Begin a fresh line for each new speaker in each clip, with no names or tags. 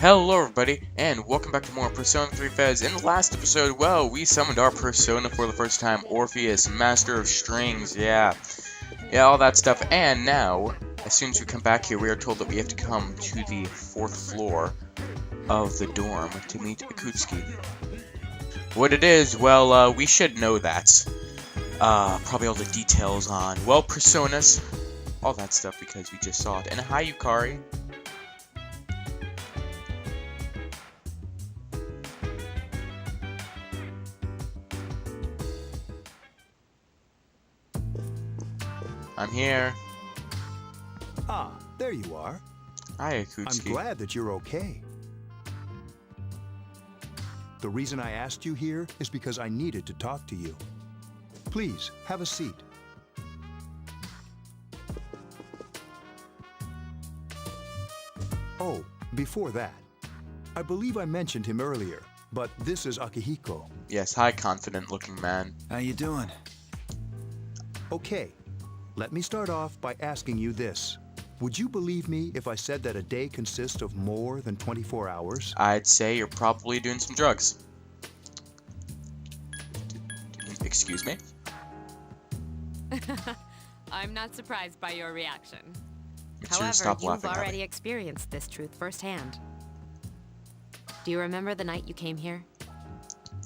Hello everybody, and welcome back to more Persona 3 FES. In the last episode, well, we summoned our Persona for the first time, Orpheus, Master of Strings, yeah, all that stuff. And now, as soon as we come back here, we are told that we have to come to the 4th floor of the dorm to meet Akutsuki. What it is, well, we should know that. Probably all the details on, well, Personas, all that stuff, because we just saw it. And hi, Yukari. I'm here.
Ah, there you are.
Hi, Akutsuki.
I'm glad that you're okay. The reason I asked you here is because I needed to talk to you. Please, have a seat. Oh, before that, I believe I mentioned him earlier, but this is Akihiko.
Yes, hi, confident-looking man.
How you doing?
Okay, let me start off by asking you this. Would you believe me if I said that a day consists of more than 24 hours?
I'd say you're probably doing some drugs. Excuse me?
I'm not surprised by your reaction.
Mitsuru,
However,
stop
you've
laughing at
already
me.
experienced this truth firsthand. Do you remember the night you came here?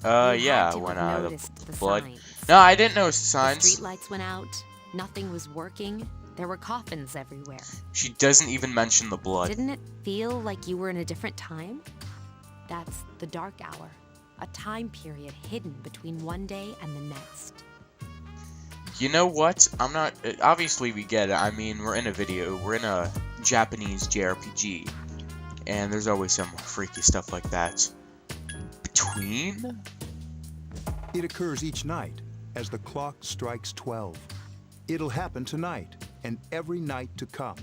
You
Yeah,
had to
when
have
the
noticed the
blood...
signs.
No, I didn't notice the
The
signs.
street lights went out. Nothing was working. There were coffins everywhere.
She doesn't even mention the blood.
Didn't it feel like you were in a different time? That's the dark hour, a time period hidden between one day and the next.
You know what? I'm not... Obviously, we get it. I mean, we're in a video. We're in a Japanese JRPG. And there's always some freaky stuff like that. Between?
It occurs each night as the clock strikes 12. It'll happen tonight and every night to come.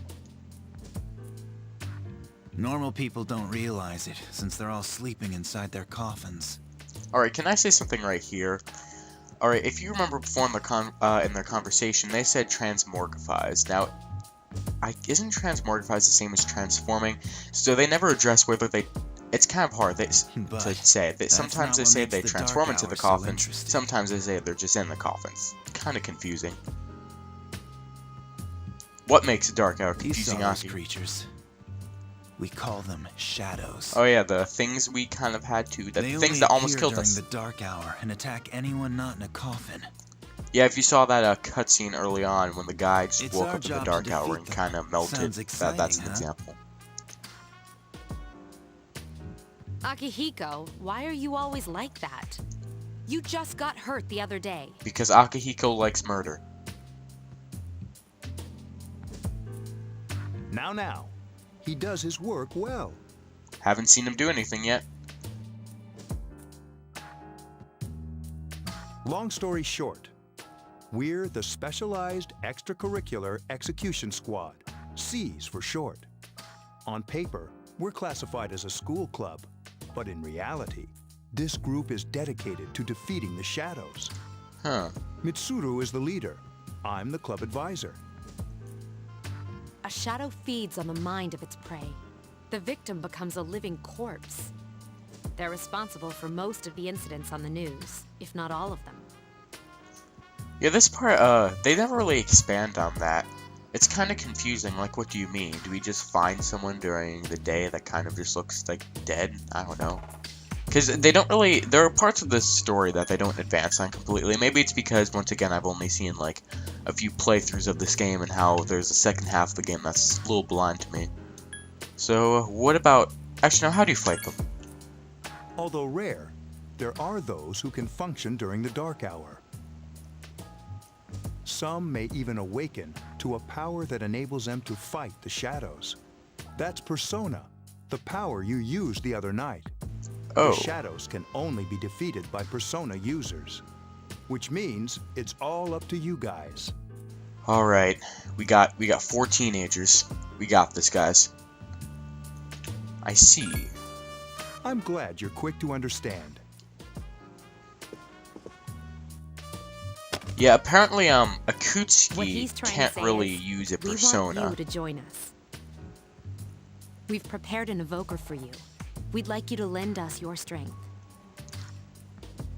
Normal people don't realize it, since they're all sleeping inside their coffins.
Alright, can I say something right here? Alright, if you remember before in their conversation, they said transmorgifies. Now, isn't transmorgifies the same as transforming? So they never address whether they... It's kind of hard to say. Sometimes they say they transform into the coffins, sometimes they say they're just in the coffins. Kind of confusing. What makes a dark hour confusing,
These
Aki?
creatures. We call them shadows.
Oh yeah, the things we kind of had to... The
They
things
only
that almost
appear
killed us.
during the dark hour and attack anyone not in a coffin.
Yeah, if you saw that cutscene early on when the guy just
It's
woke
our
up in the
job to
dark hour
defeat
and
them.
kind of melted,
Sounds exciting,
that's an
huh?
example.
Akihiko, why are you always like that? You just got hurt the other day.
Because Akihiko likes murder.
Now, he does his work well.
Haven't seen him do anything yet.
Long story short, we're the Specialized Extracurricular Execution Squad, SEAS for short. On paper, we're classified as a school club, but in reality, this group is dedicated to defeating the shadows.
Huh.
Mitsuru is the leader. I'm the club advisor.
A shadow feeds on the mind of its prey. The victim becomes a living corpse. They're responsible for most of the incidents on the news, if not all of them.
Yeah, this part, they never really expand on that. It's kind of confusing, like, what do you mean? Do we just find someone during the day that kind of just looks, like, dead? I don't know. Because they don't really... There are parts of this story that they don't advance on completely. Maybe it's because, once again, I've only seen, like, a few playthroughs of this game and how there's a second half of the game that's a little blind to me. So, what about... Actually, now, how do you fight them?
Although rare, there are those who can function during the dark hour. Some may even awaken to a power that enables them to fight the shadows. That's Persona, the power you used the other night.
Oh.
The shadows can only be defeated by Persona users, which means it's all up to you guys.
Alright, we got 4 teenagers. We got this, guys. I see.
I'm glad you're quick to understand.
Yeah, apparently,
What
Akutsuki
he's trying
can't
to say
really
is,
use a
we
persona.
want you to join us. We've prepared an evoker for you. We'd like you to lend us your strength.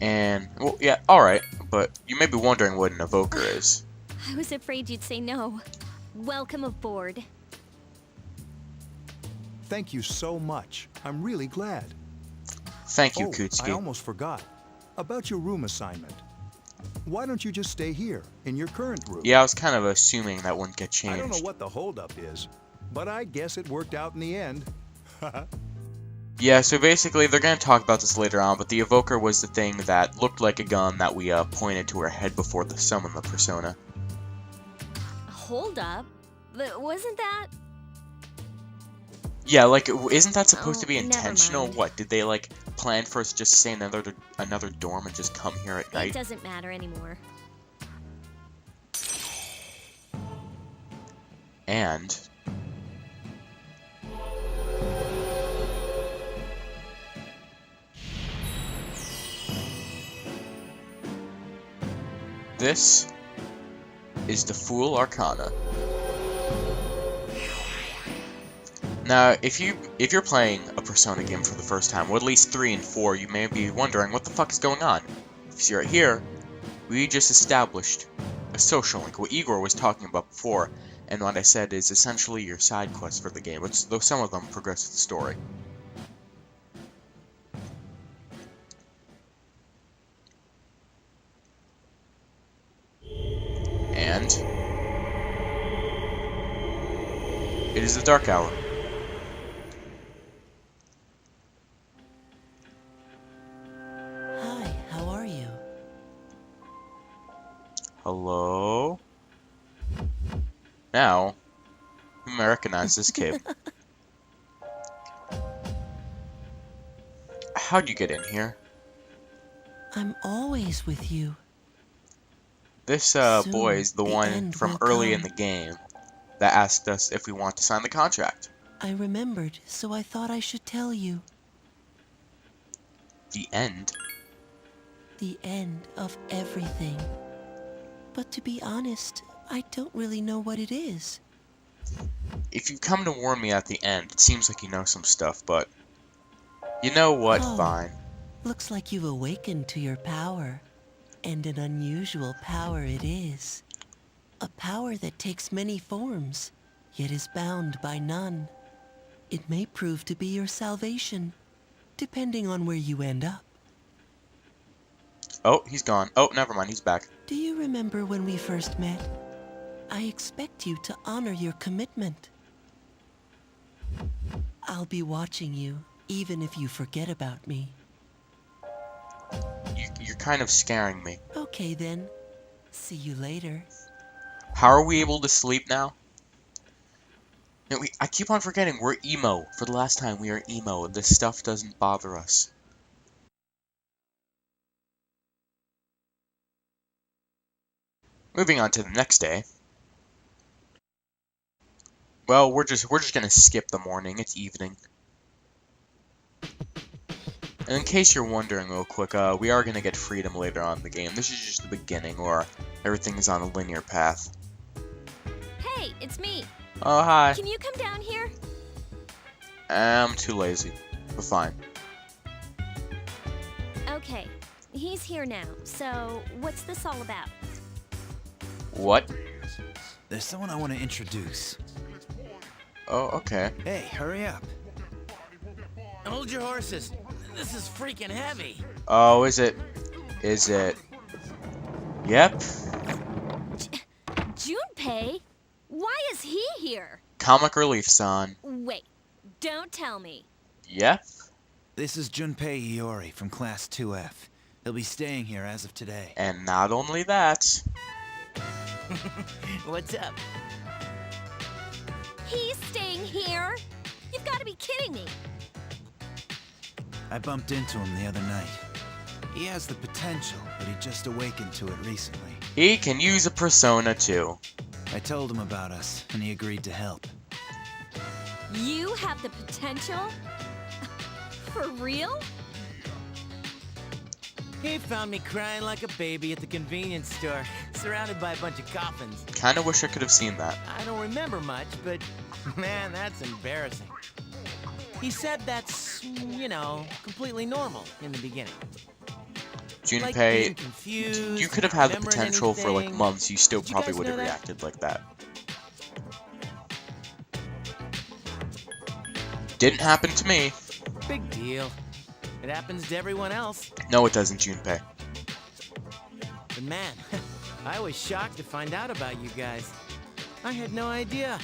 And, well, yeah, alright, but you may be wondering what an evoker is.
I was afraid you'd say no. Welcome aboard.
Thank you so much. I'm really glad.
Thank you,
I
Kutsuki.
almost forgot. About your room assignment. Why don't you just stay here, in your current room?
Yeah, I was kind of assuming that wouldn't get changed.
I don't know what the holdup is, but I guess it worked out in the end.
Yeah, so basically, they're going to talk about this later on, but the evoker was the thing that looked like a gun that we pointed to her head before the summon the persona.
Hold up. Wasn't that...
Yeah, like, isn't that supposed to be
never
intentional?
mind.
What, did they, like, plan for us to just stay in another dorm and just come here at
It
night?
doesn't matter anymore.
And... this is the Fool Arcana. Now, if you're playing a Persona game for the first time, or at least 3 and 4, you may be wondering what the fuck is going on. If you're here, we just established a social link, what Igor was talking about before, and what I said is essentially your side quest for the game, though some of them progress the story. And it is the dark hour.
Hi, how are you?
Hello? Now, you may recognize this kid. How'd you get in here?
I'm always with you.
This
Soon,
boy is the
the
one
end
from
will
early in
come.
the game that asked us if we want to sign the contract.
I remembered, so I thought I should tell you.
The end?
The end of everything. But to be honest, I don't really know what it is.
If you come to warn me at the end, it seems like you know some stuff, but... You know what?
Oh.
Fine.
Looks like you've awakened to your power. And an unusual power it is. A power that takes many forms, yet is bound by none. It may prove to be your salvation, depending on where you end up.
Oh, he's gone. Oh, never mind, he's back.
Do you remember when we first met? I expect you to honor your commitment. I'll be watching you, even if you forget about me.
You're kind of scaring me.
Okay then. See you later.
How are we able to sleep now? No, I keep on forgetting, we're emo. For the last time, we are emo. This stuff doesn't bother us. Moving on to the next day. Well, we're just gonna skip the morning. It's evening. And in case you're wondering real quick, we are gonna get freedom later on in the game. This is just the beginning, or everything is on a linear path.
Hey, it's me.
Oh, hi.
Can you come down here?
I'm too lazy, but fine.
Okay, he's here now. So, what's this all about?
What?
There's someone I want to introduce.
Oh, okay.
Hey, hurry up. Hold your horses. This is freaking heavy.
Oh, is it? Is it? Yep.
Junpei? Why is he here?
Comic relief, son.
Wait, don't tell me.
Yep.
This is Junpei Iori from Class 2F. He'll be staying here as of today.
And not only that.
What's up?
He's staying here? You've got to be kidding me.
I bumped into him the other night. He has the potential, but he just awakened to it recently.
He can use a persona too.
I told him about us, and he agreed to help.
You have the potential? For real?
He found me crying like a baby at the convenience store, surrounded by a bunch of coffins.
Kinda wish I could have seen that.
I don't remember much, but man, that's embarrassing. He said that you know, completely normal in the beginning. Like
Junpei,
being confused,
you could have
not
had the
remembering
potential for like
anything.
months. You still
Did you
probably
guys
would have
know that?
reacted like that. Didn't happen to me.
Big deal. It happens to everyone else.
No, it doesn't, Junpei.
But man, I was shocked to find out about you guys. I had no idea.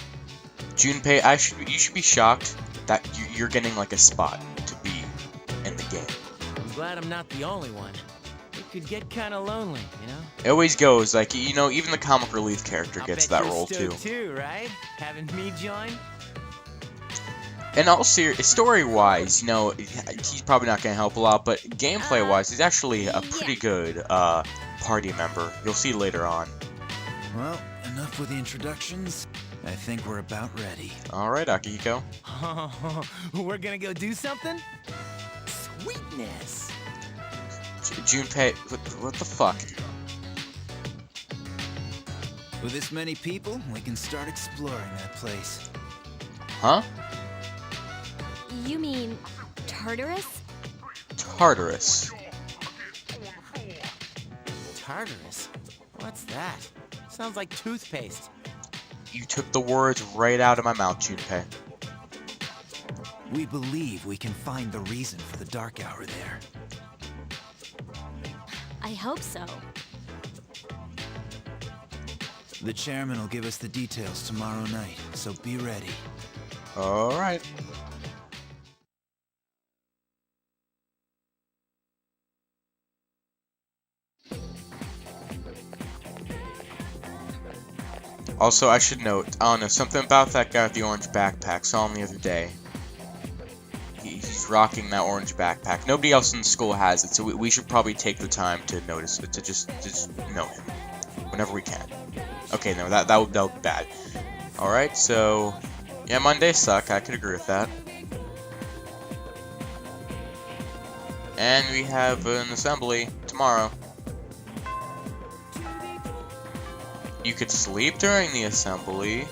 Junpei, you should be shocked that you're getting like a spot to be in the game.
I'm glad I'm not the only one. It could get kind of lonely, you know?
It always goes, like, you know, even the comic relief character
I'll
gets
bet
that
you're
role too.
stoked too, right? Having me join?
And all story-wise, you know, he's probably not going to help a lot, but gameplay-wise, he's actually a pretty good party member. You'll see later on.
Well, enough with the introductions. I think we're about ready.
All right, Akihiko.
We're gonna go do something? Sweetness!
Junpei, what the fuck?
With this many people, we can start exploring that place.
Huh?
You mean Tartarus?
Tartarus.
Tartarus? What's that? Sounds like toothpaste.
You took the words right out of my mouth, Junpei.
We believe we can find the reason for the dark hour there.
I hope so.
The chairman will give us the details tomorrow night, so be ready.
All right. Also, I should note, I don't know, something about that guy with the orange backpack. Saw him the other day. He's rocking that orange backpack. Nobody else in the school has it, so we should probably take the time to notice it, to just know him whenever we can. Okay, no, that would be bad. All right, so yeah, Mondays suck. I could agree with that. And we have an assembly tomorrow. You could sleep during the assembly.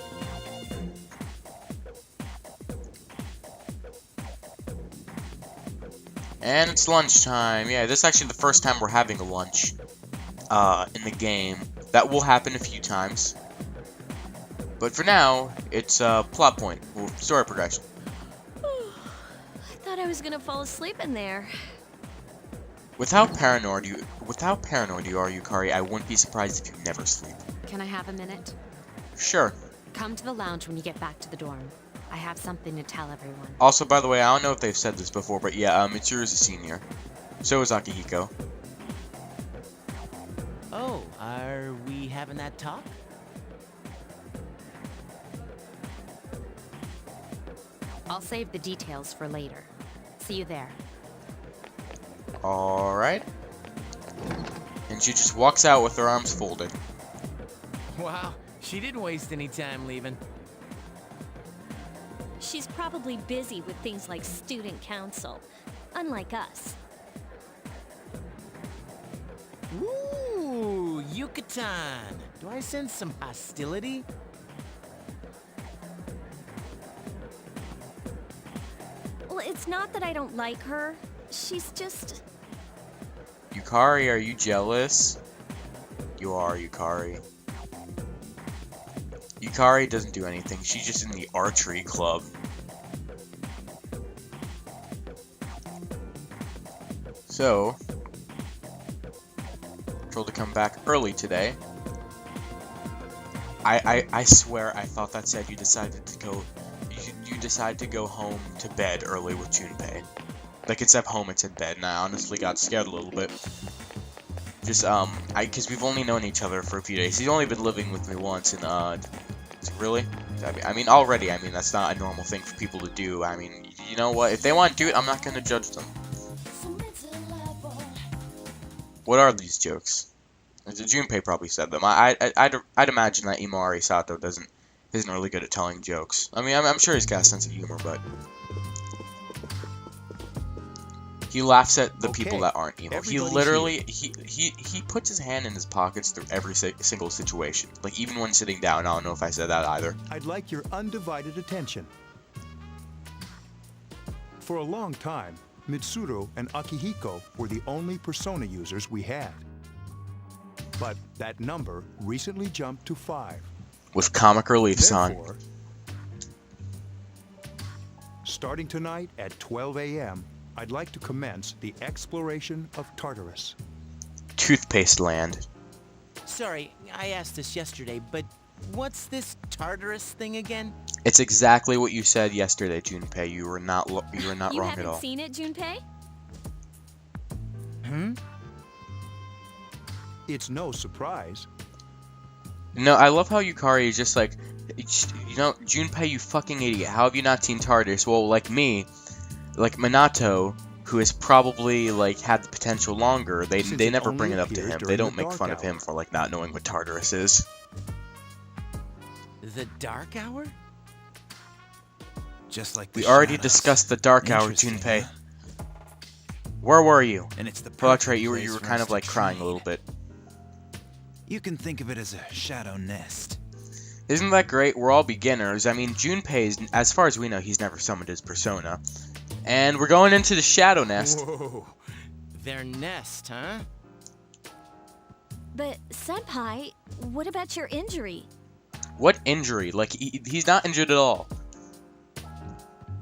And it's lunchtime. Yeah, this is actually the first time we're having a lunch in the game. That will happen a few times. But for now, it's a plot point, or story progression.
I thought I was gonna fall asleep in there.
With how paranoid you are, Yukari, I wouldn't be surprised if you never sleep.
Can I have a minute?
Sure.
Come to the lounge when you get back to the dorm. I have something to tell everyone.
Also, by the way, I don't know if they've said this before, but yeah, Mitsuru is a senior. So is Akihiko.
Oh, are we having that talk?
I'll save the details for later. See you there.
Alright. And she just walks out with her arms folded.
Wow, she didn't waste any time leaving.
She's probably busy with things like student council, unlike us.
Ooh, Yucatan. Do I sense some hostility?
Well, it's not that I don't like her. She's just...
Yukari, are you jealous? You are, Yukari. Yukari doesn't do anything. She's just in the archery club. So, told to come back early today. I swear I thought that said you decided to go. You decided to go home to bed early with Junpei. Like it said home, it said bed, and I honestly got scared a little bit. Just because we've only known each other for a few days. He's only been living with me once, and really? I mean, already. I mean, that's not a normal thing for people to do. I mean, you know what? If they want to do it, I'm not gonna judge them. What are these jokes? Junpei probably said them. I'd imagine that Imari Sato isn't really good at telling jokes. I mean, I'm sure he's got a sense of humor, but he laughs at the people that aren't emo. He literally he puts his hand in his pockets through every single situation. Like even when sitting down. I don't know if I said that either.
I'd like your undivided attention. For a long time, Mitsuru and Akihiko were the only Persona users we had. But that number recently jumped to 5.
With comic reliefs on.
Therefore, starting tonight at 12 a.m., I'd like to commence the exploration of Tartarus.
Toothpaste land.
Sorry, I asked this yesterday, but what's this Tartarus thing again?
It's exactly what you said yesterday, Junpei. You were not
You
wrong at
haven't
all.
seen it, Junpei?
It's no surprise.
No, I love how Yukari is just like, you know, Junpei, you fucking idiot. How have you not seen Tartarus? Well, like me, like Minato, who has probably like had the potential longer, they
Since
never
it
bring it
only
up to
appears
him. They
during
don't
the
make
dark
fun of
hour.
him for like not knowing what Tartarus is.
The Dark Hour?
Just like the
We already
shadows.
discussed the Dark Hour,
Interesting,
Junpei.
huh?
Where were you?
And it's the
Well, that's
perfect
right. You
place
were
for
kind
us
of
to
like crying a
trade.
little bit.
You can think of it as a shadow nest.
Isn't that great? We're all beginners. I mean, Junpei's, as far as we know, he's never summoned his persona. And we're going into the Shadow Nest.
Whoa.
Their nest, huh?
But, Senpai, what about your injury?
What injury? Like, he's not injured at all.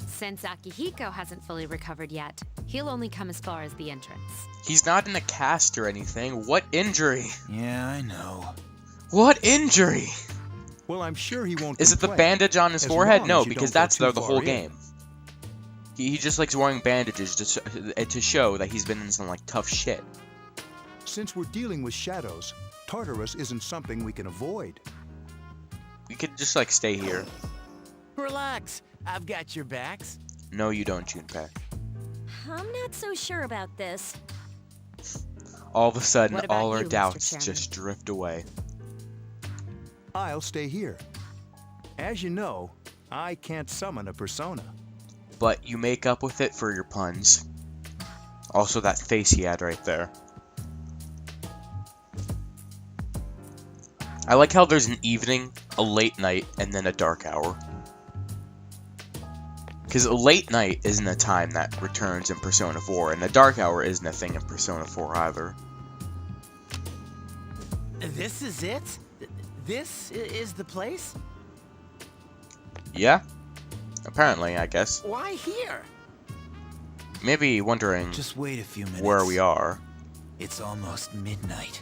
Since Akihiko hasn't fully recovered yet, he'll only come as far as the entrance.
He's not in a cast or anything. What injury?
Yeah, I know.
What injury?
Well, I'm sure he won't
Is it the
complain,
bandage on his
as
forehead?
long
No,
as you
because
don't go
that's
too
there the
far
whole
in.
game. He just likes wearing bandages to show that he's been in some, like, tough shit.
Since we're dealing with shadows, Tartarus isn't something we can avoid.
We could just, like, stay here.
Relax, I've got your backs.
No, you don't, Junpei.
I'm not so sure about this.
All of a sudden,
What about
all our
you, Mr.
doubts
Chairman?
just drift away.
I'll stay here. As you know, I can't summon a persona.
But you make up with it for your puns. Also, that face he had right there. I like how there's an evening, a late night, and then a dark hour. Because a late night isn't a time that returns in Persona 4, and a dark hour isn't a thing in Persona 4 either.
This is it? This is the place?
Yeah? Apparently, I guess.
Why here?
Maybe wondering
Just wait a few minutes.
where we are.
It's almost midnight.